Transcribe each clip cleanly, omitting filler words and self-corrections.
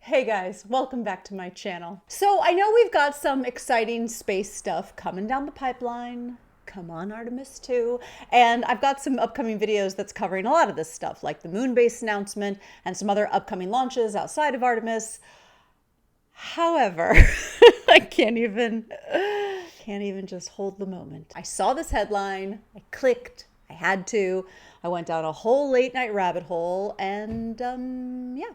Hey guys, welcome back to my channel. So I know we've got some exciting space stuff coming down the pipeline. Come on, Artemis 2. And I've got some upcoming videos that's covering a lot of this stuff, like the moon base announcement and some other upcoming launches outside of Artemis. However, I can't even just hold the moment. I saw this headline, I clicked, I had to. I went down a whole late night rabbit hole and yeah.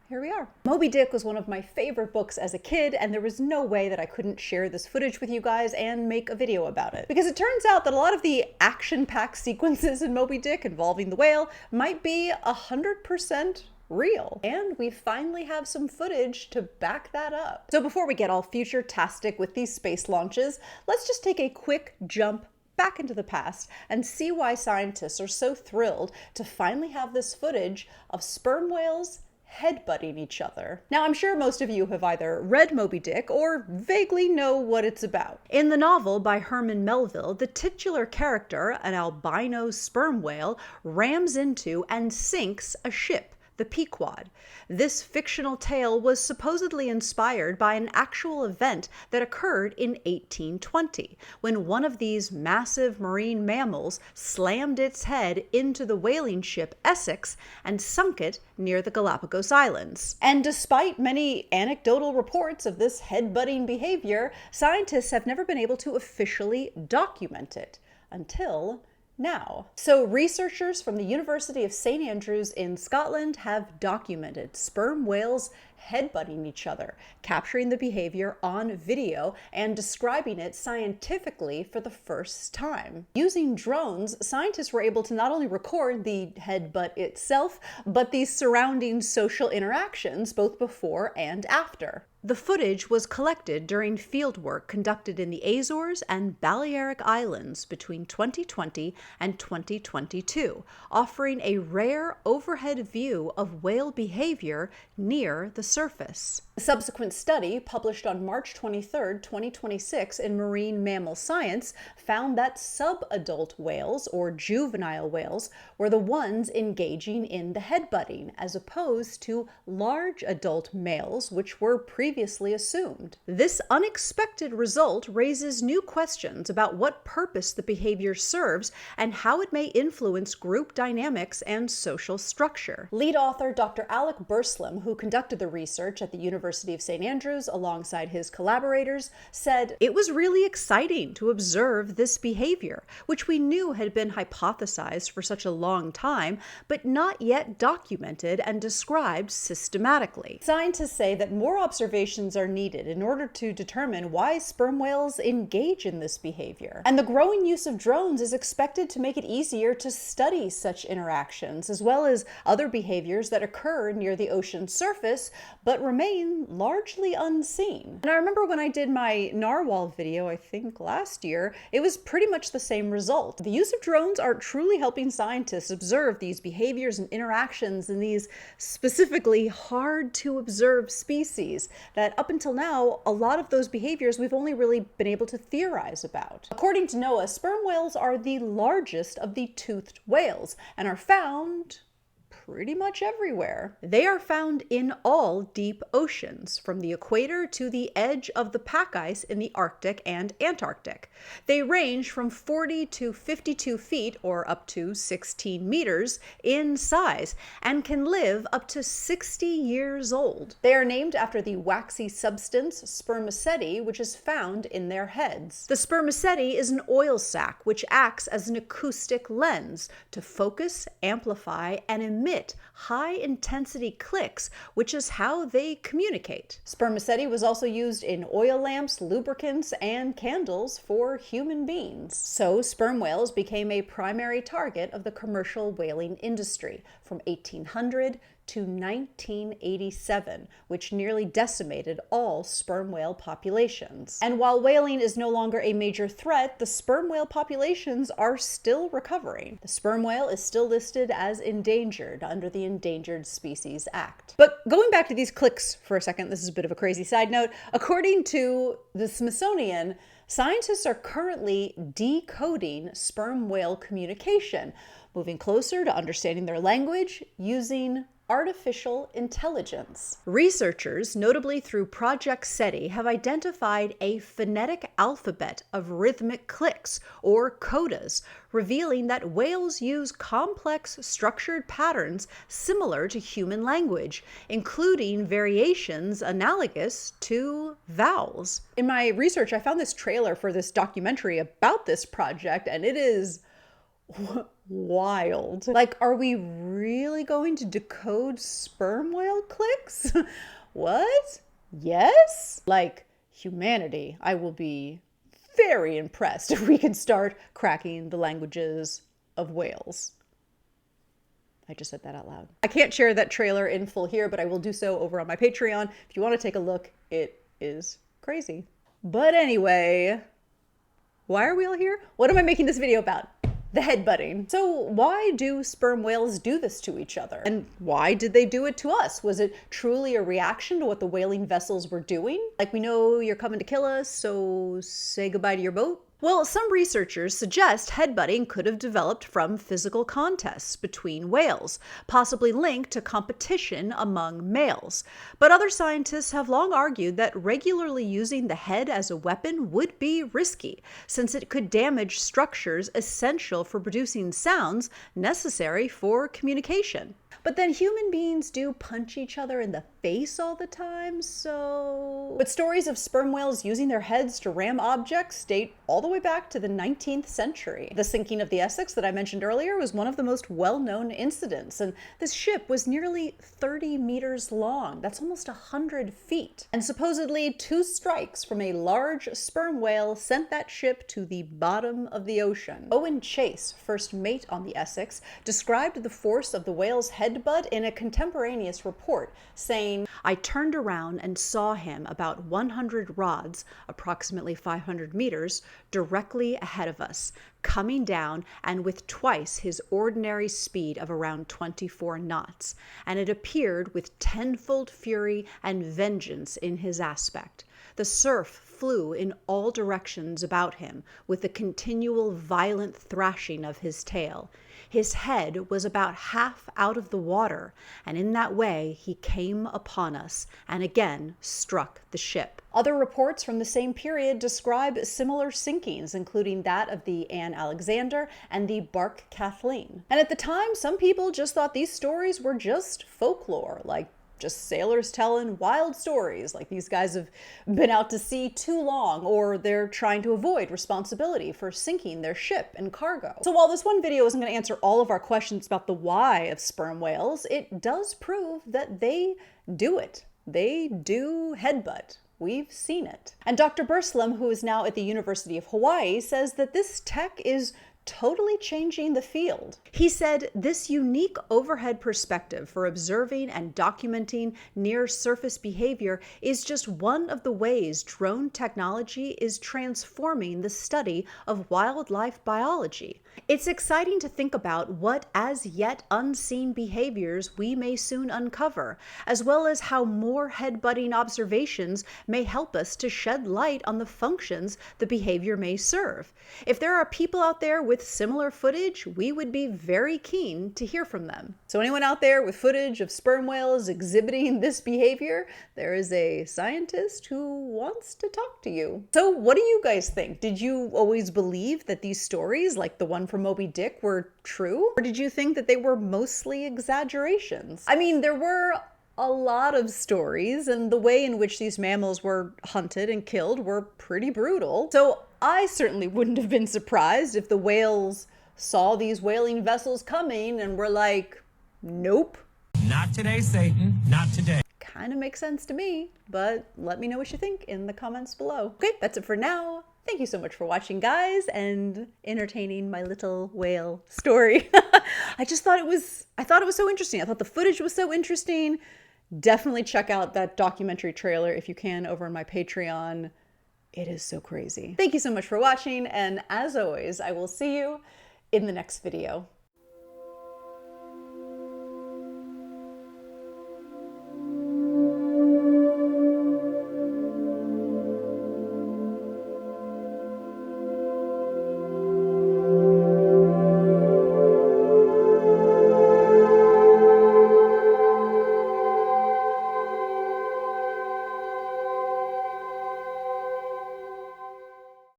Here we are. Moby Dick was one of my favorite books as a kid, and there was no way that I couldn't share this footage with you guys and make a video about it. Because it turns out that a lot of the action-packed sequences in Moby Dick involving the whale might be 100% real. And we finally have some footage to back that up. So before we get all future-tastic with these space launches, let's just take a quick jump back into the past and see why scientists are so thrilled to finally have this footage of sperm whales headbutting each other. Now, I'm sure most of you have either read Moby Dick or vaguely know what it's about. In the novel by Herman Melville, the titular character, an albino sperm whale, rams into and sinks a ship, the Pequod. This fictional tale was supposedly inspired by an actual event that occurred in 1820, when one of these massive marine mammals slammed its head into the whaling ship Essex and sunk it near the Galapagos Islands. And despite many anecdotal reports of this headbutting behavior, scientists have never been able to officially document it until now. So researchers from the University of St. Andrews in Scotland have documented sperm whales headbutting each other, capturing the behavior on video and describing it scientifically for the first time. Using drones, scientists were able to not only record the headbutt itself, but the surrounding social interactions both before and after. The footage was collected during fieldwork conducted in the Azores and Balearic Islands between 2020 and 2022, offering a rare overhead view of whale behavior near the surface. A subsequent study, published on March 23, 2026 in Marine Mammal Science, found that subadult whales, or juvenile whales, were the ones engaging in the headbutting, as opposed to large adult males, which were previously assumed. This unexpected result raises new questions about what purpose the behavior serves and how it may influence group dynamics and social structure. Lead author Dr. Alec Burslem, who conducted the research at the University of St. Andrews alongside his collaborators, said, "It was really exciting to observe this behavior, which we knew had been hypothesized for such a long time, but not yet documented and described systematically." Scientists say that more observations are needed in order to determine why sperm whales engage in this behavior. And the growing use of drones is expected to make it easier to study such interactions, as well as other behaviors that occur near the ocean's surface, but remain largely unseen. And I remember when I did my narwhal video, I think last year, it was pretty much the same result. The use of drones are truly helping scientists observe these behaviors and interactions in these specifically hard to observe species that up until now, a lot of those behaviors we've only really been able to theorize about. According to NOAA, sperm whales are the largest of the toothed whales and are found pretty much everywhere. They are found in all deep oceans, from the equator to the edge of the pack ice in the Arctic and Antarctic. They range from 40 to 52 feet, or up to 16 meters, in size, and can live up to 60 years old. They are named after the waxy substance spermaceti, which is found in their heads. The spermaceti is an oil sac which acts as an acoustic lens to focus, amplify, and emit high-intensity clicks, which is how they communicate. Spermaceti was also used in oil lamps, lubricants, and candles for human beings. So sperm whales became a primary target of the commercial whaling industry from 1800 to 1987, which nearly decimated all sperm whale populations. And while whaling is no longer a major threat, the sperm whale populations are still recovering. The sperm whale is still listed as endangered under the Endangered Species Act. But going back to these clicks for a second, this is a bit of a crazy side note. According to the Smithsonian, scientists are currently decoding sperm whale communication, moving closer to understanding their language using artificial intelligence. Researchers, notably through Project CETI, have identified a phonetic alphabet of rhythmic clicks, or codas, revealing that whales use complex structured patterns similar to human language, including variations analogous to vowels. In my research, I found this trailer for this documentary about this project, and it is wild. Like, are we really going to decode sperm whale clicks? What? Yes? Like, humanity, I will be very impressed if we can start cracking the languages of whales. I just said that out loud. I can't share that trailer in full here, but I will do so over on my Patreon. If you want to take a look, it is crazy. But anyway, why are we all here? What am I making this video about? The headbutting. So why do sperm whales do this to each other? And why did they do it to us? Was it truly a reaction to what the whaling vessels were doing? Like, we know you're coming to kill us, so say goodbye to your boat? Well, some researchers suggest headbutting could have developed from physical contests between whales, possibly linked to competition among males. But other scientists have long argued that regularly using the head as a weapon would be risky, since it could damage structures essential for producing sounds necessary for communication. But then human beings do punch each other in the face all the time, so... But stories of sperm whales using their heads to ram objects date all the way back to the 19th century. The sinking of the Essex that I mentioned earlier was one of the most well-known incidents, and this ship was nearly 30 meters long. That's almost 100 feet. And supposedly 2 strikes from a large sperm whale sent that ship to the bottom of the ocean. Owen Chase, first mate on the Essex, described the force of the whale's headbutt in a contemporaneous report, saying, "I turned around and saw him about 100 rods, approximately 500 meters, directly ahead of us, coming down and with twice his ordinary speed of around 24 knots, and it appeared with tenfold fury and vengeance in his aspect. The surf flew in all directions about him with the continual violent thrashing of his tail. His head was about half out of the water, and in that way he came upon us and again struck the ship." Other reports from the same period describe similar sinkings, including that of the Anne Alexander and the Bark Kathleen. And at the time, some people just thought these stories were just folklore, like just sailors telling wild stories, like these guys have been out to sea too long, or they're trying to avoid responsibility for sinking their ship and cargo. So while this one video isn't going to answer all of our questions about the why of sperm whales, it does prove that they do it. They do headbutt. We've seen it. And Dr. Burslem, who is now at the University of Hawaii, says that this tech is totally changing the field. He said, "This unique overhead perspective for observing and documenting near-surface behavior is just one of the ways drone technology is transforming the study of wildlife biology. It's exciting to think about what as yet unseen behaviors we may soon uncover, as well as how more headbutting observations may help us to shed light on the functions the behavior may serve. If there are people out there with similar footage, we would be very keen to hear from them." So anyone out there with footage of sperm whales exhibiting this behavior, there is a scientist who wants to talk to you. So what do you guys think? Did you always believe that these stories, like the one from Moby Dick, were true? Or did you think that they were mostly exaggerations? I mean, there were a lot of stories, and the way in which these mammals were hunted and killed were pretty brutal. So I certainly wouldn't have been surprised if the whales saw these whaling vessels coming and were like, nope. Not today, Satan. Not today. Kind of makes sense to me, but let me know what you think in the comments below. Okay, that's it for now. Thank you so much for watching, guys, and entertaining my little whale story. I thought it was so interesting. I thought the footage was so interesting. Definitely check out that documentary trailer if you can over on my Patreon. It is so crazy. Thank you so much for watching, and as always, I will see you in the next video.